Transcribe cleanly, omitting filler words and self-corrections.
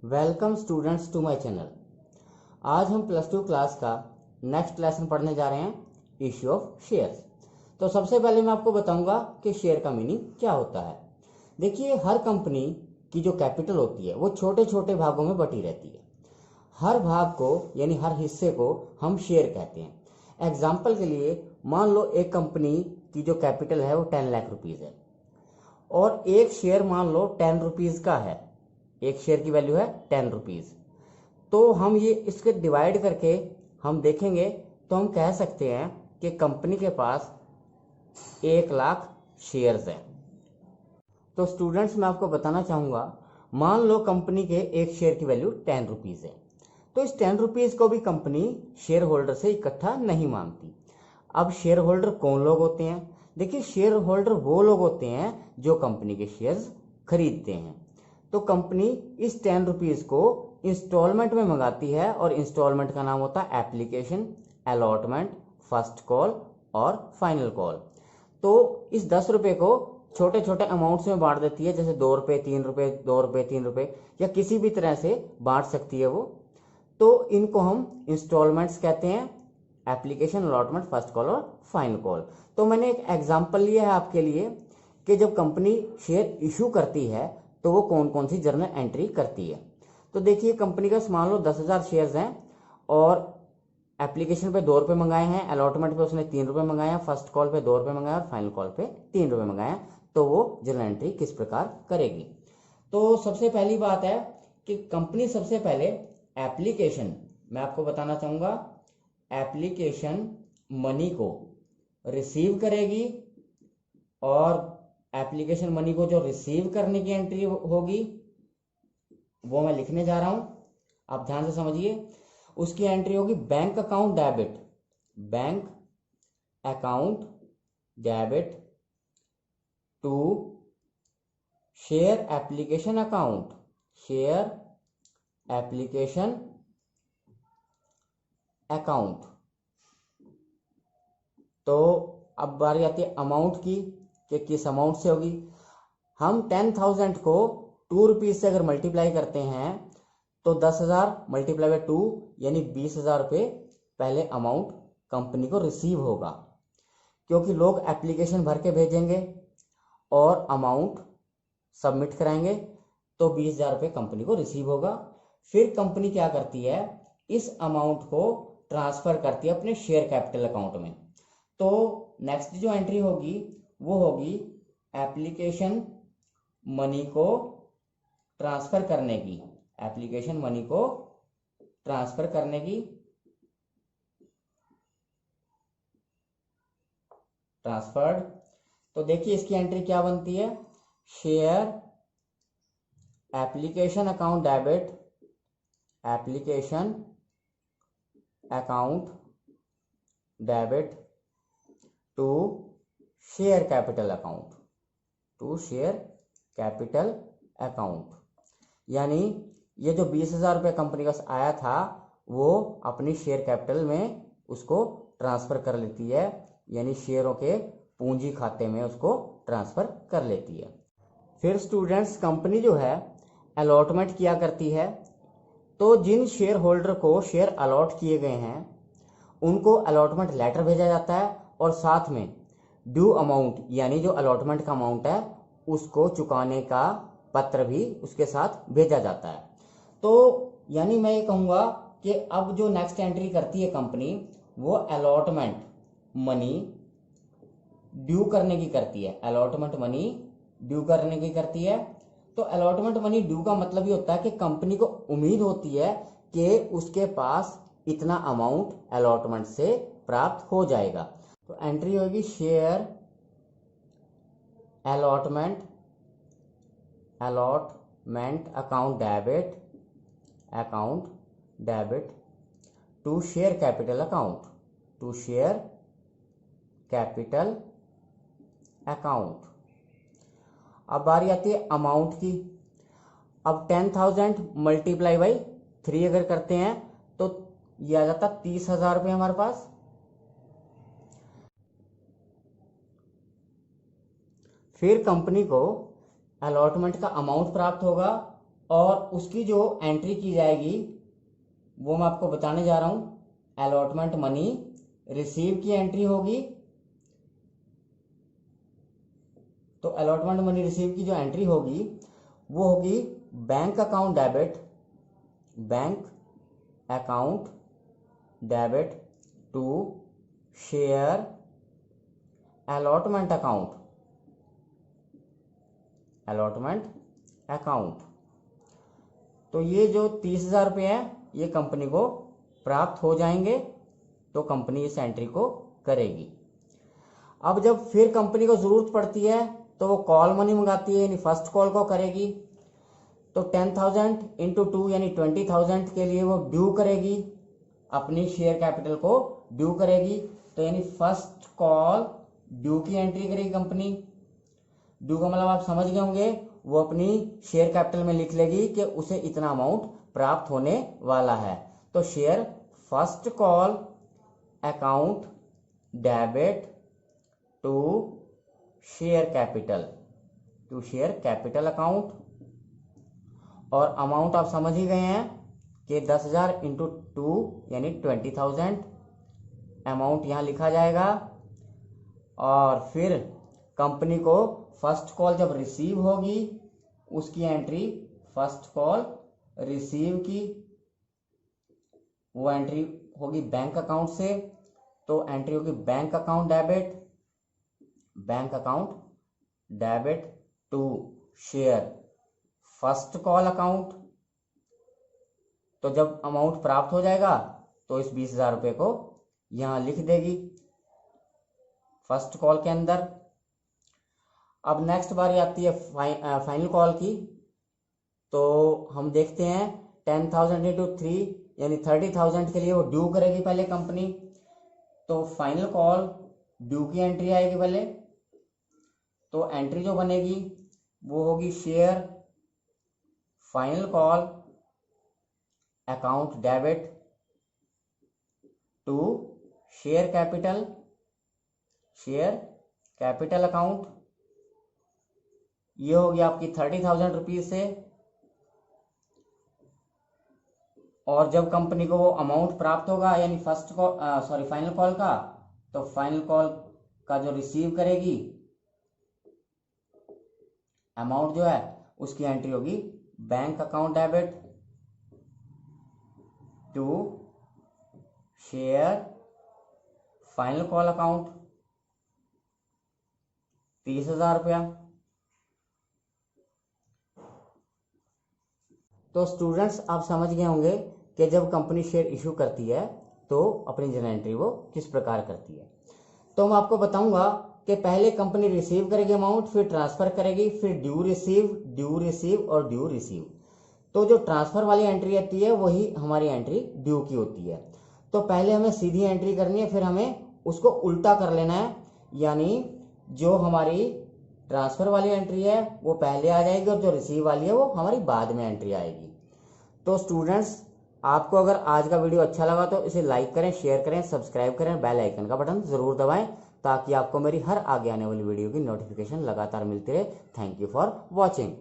Welcome students to my channel. आज हम plus two class का नेक्स्ट लेसन पढ़ने जा रहे हैं, इश्यू ऑफ शेयर्स। तो सबसे पहले मैं आपको बताऊंगा कि शेयर का मीनिंग क्या होता है। देखिए, हर कंपनी की जो कैपिटल होती है वो छोटे छोटे भागों में बटी रहती है। हर भाग को यानी हर हिस्से को हम शेयर कहते हैं। एग्जाम्पल के लिए मान लो एक कंपनी की जो कैपिटल है वो 10 लाख रुपीज़ है और एक शेयर मान लो 10 रुपीज़ का है। एक शेयर की वैल्यू है 10 रुपीज़। तो हम ये इसके डिवाइड करके हम देखेंगे तो हम कह सकते हैं कि कंपनी के पास 1 लाख शेयर्स हैं। तो स्टूडेंट्स, मैं आपको बताना चाहूँगा, मान लो कंपनी के एक शेयर की वैल्यू 10 रुपीज़ है, तो इस 10 रुपीज़ को भी कंपनी शेयर होल्डर से इकट्ठा नहीं मांगती। अब शेयर होल्डर कौन लोग होते हैं? देखिए, शेयर होल्डर वो लोग होते हैं जो कंपनी के शेयर्स खरीदते हैं। तो कंपनी इस 10 रुपीज़ को इंस्टॉलमेंट में मंगाती है और इंस्टॉलमेंट का नाम होता है एप्लीकेशन, अलॉटमेंट, फर्स्ट कॉल और फाइनल कॉल। तो इस 10 रुपये को छोटे छोटे अमाउंट्स में बांट देती है, जैसे 2 रुपये, 3 रुपये, 2 रुपये, 3 रुपये, या किसी भी तरह से बांट सकती है वो। तो इनको हम इंस्टॉलमेंट्स कहते हैं, एप्लीकेशन, अलॉटमेंट, फर्स्ट कॉल और फाइनल कॉल। तो मैंने एक एग्जांपल लिया है आपके लिए कि जब कंपनी शेयर इशू करती है तो वो कौन कौन सी जर्नल एंट्री करती है। तो देखिए, कंपनी का मान लो 10,000 शेयर्स हैं और एप्लीकेशन पे 2 रुपये मंगाए हैं, अलॉटमेंट पे उसने 3 रुपये मंगाए हैं, फर्स्ट कॉल पे 2 रुपये मंगाए और फाइनल कॉल पे 3 रुपये मंगाए हैं। तो वो जर्नल एंट्री किस प्रकार करेगी? तो सबसे पहली बात है कि कंपनी सबसे पहले एप्लीकेशन, मैं आपको बताना चाहूँगा, एप्लीकेशन मनी को रिसीव करेगी और एप्लीकेशन मनी को जो रिसीव करने की एंट्री होगी वो मैं लिखने जा रहा हूं, आप ध्यान से समझिए। उसकी एंट्री होगी bank account debit, bank account debit to share application account, share application account. तो अब बारी आती है अमाउंट की कि किस अमाउंट से होगी। हम 10,000 को 2 रुपीज़ से अगर मल्टीप्लाई करते हैं तो 10,000 मल्टीप्लाई बाय 2 यानी 20,000 रुपये पहले अमाउंट कंपनी को रिसीव होगा, क्योंकि लोग एप्लीकेशन भर के भेजेंगे और अमाउंट सबमिट कराएंगे, तो 20,000 रुपये कंपनी को रिसीव होगा। फिर कंपनी क्या करती है, इस अमाउंट को ट्रांसफर करती है अपने शेयर कैपिटल अकाउंट में। तो नेक्स्ट जो एंट्री होगी वो होगी एप्लीकेशन मनी को ट्रांसफर करने की, एप्लीकेशन मनी को ट्रांसफर करने की, ट्रांसफर्ड। तो देखिए इसकी एंट्री क्या बनती है, share application account debit, application account debit to share capital account, to share capital account. यानी ये जो 20,000 रुपये कंपनी का आया था वो अपनी शेयर कैपिटल में उसको ट्रांसफर कर लेती है, यानी शेयरों के पूंजी खाते में उसको ट्रांसफर कर लेती है। फिर स्टूडेंट्स, कंपनी जो है अलॉटमेंट किया करती है। तो जिन शेयर होल्डर को शेयर अलॉट किए गए हैं उनको अलॉटमेंट लेटर भेजा जाता है और साथ में ड्यू अमाउंट यानी जो अलॉटमेंट का अमाउंट है उसको चुकाने का पत्र भी उसके साथ भेजा जाता है। तो यानी मैं ये कहूँगा कि अब जो नेक्स्ट एंट्री करती है कंपनी वो अलॉटमेंट मनी ड्यू करने की करती है, अलॉटमेंट मनी ड्यू करने की करती है। तो अलॉटमेंट मनी ड्यू का मतलब ये होता है कि कंपनी को उम्मीद होती है कि उसके पास इतना अमाउंट अलॉटमेंट से प्राप्त हो जाएगा। तो एंट्री होगी share allotment, allotment account debit, account debit to share capital account, to share capital account. अब बारी आती है अमाउंट की। अब 10,000 मल्टीप्लाई बाई 3 अगर करते हैं तो ये आ जाता 30,000 रुपये हमारे पास। फिर कंपनी को अलॉटमेंट का अमाउंट प्राप्त होगा और उसकी जो एंट्री की जाएगी वो मैं आपको बताने जा रहा हूं। अलॉटमेंट मनी रिसीव की एंट्री होगी। तो अलॉटमेंट मनी रिसीव की जो एंट्री होगी वो होगी bank account debit, bank account debit to share allotment account, allotment account. तो ये जो 30,000 रुपये है ये कंपनी को प्राप्त हो जाएंगे, तो कंपनी इस एंट्री को करेगी। अब जब फिर कंपनी को जरूरत पड़ती है तो वो कॉल मनी मंगाती है, यानी फर्स्ट कॉल को करेगी। तो 10,000 इंटू 2 यानी 20,000 के लिए वो ड्यू करेगी, अपनी शेयर कैपिटल को ड्यू करेगी। तो यानी फर्स्ट कॉल ड्यू की एंट्री करेगी कंपनी। ड्यू का मतलब आप समझ गए होंगे, वो अपनी शेयर कैपिटल में लिख लेगी कि उसे इतना अमाउंट प्राप्त होने वाला है। तो share first call account debit to share capital, to share capital account. और अमाउंट आप समझ ही गए हैं कि 10,000 इंटू 2 यानी 20,000 अमाउंट यहां लिखा जाएगा। और फिर कंपनी को फर्स्ट कॉल जब रिसीव होगी उसकी एंट्री फर्स्ट कॉल रिसीव की, वो एंट्री होगी बैंक अकाउंट से। तो एंट्री होगी bank account debit, bank account debit to share first call account. तो जब अमाउंट प्राप्त हो जाएगा तो इस 20,000 रुपये को यहां लिख देगी फर्स्ट कॉल के अंदर। अब नेक्स्ट बारी आती है फाइनल कॉल की। तो हम देखते हैं 10,000 इंटू 3 यानी 30,000 के लिए वो ड्यू करेगी पहले कंपनी। तो फाइनल कॉल ड्यू की एंट्री आएगी पहले। तो एंट्री जो बनेगी वो होगी share final call account debit to share capital, share capital account. ये होगी आपकी 30,000 रुपीज से। और जब कंपनी को वो अमाउंट प्राप्त होगा यानी फाइनल कॉल का, तो फाइनल कॉल का जो रिसीव करेगी अमाउंट जो है उसकी एंट्री होगी bank account debit to share final call account 30,000 रुपया। तो स्टूडेंट्स आप समझ गए होंगे कि जब कंपनी शेयर इशू करती है तो अपनी जर्नल एंट्री वो किस प्रकार करती है। तो मैं आपको बताऊंगा कि पहले कंपनी रिसीव करेगी अमाउंट, फिर ट्रांसफर करेगी, फिर ड्यू रिसीव और ड्यू रिसीव। तो जो ट्रांसफर वाली एंट्री आती है वही हमारी एंट्री ड्यू की होती है। तो पहले हमें सीधी एंट्री करनी है, फिर हमें उसको उल्टा कर लेना है, यानी जो हमारी ट्रांसफर वाली एंट्री है वो पहले आ जाएगी और जो रिसीव वाली है वो हमारी बाद में एंट्री आएगी। तो स्टूडेंट्स आपको अगर आज का वीडियो अच्छा लगा तो इसे लाइक करें, शेयर करें, सब्सक्राइब करें, बेल आइकन का बटन जरूर दबाएं ताकि आपको मेरी हर आगे आने वाली वीडियो की नोटिफिकेशन लगातार मिलती रहे। Thank you for watching.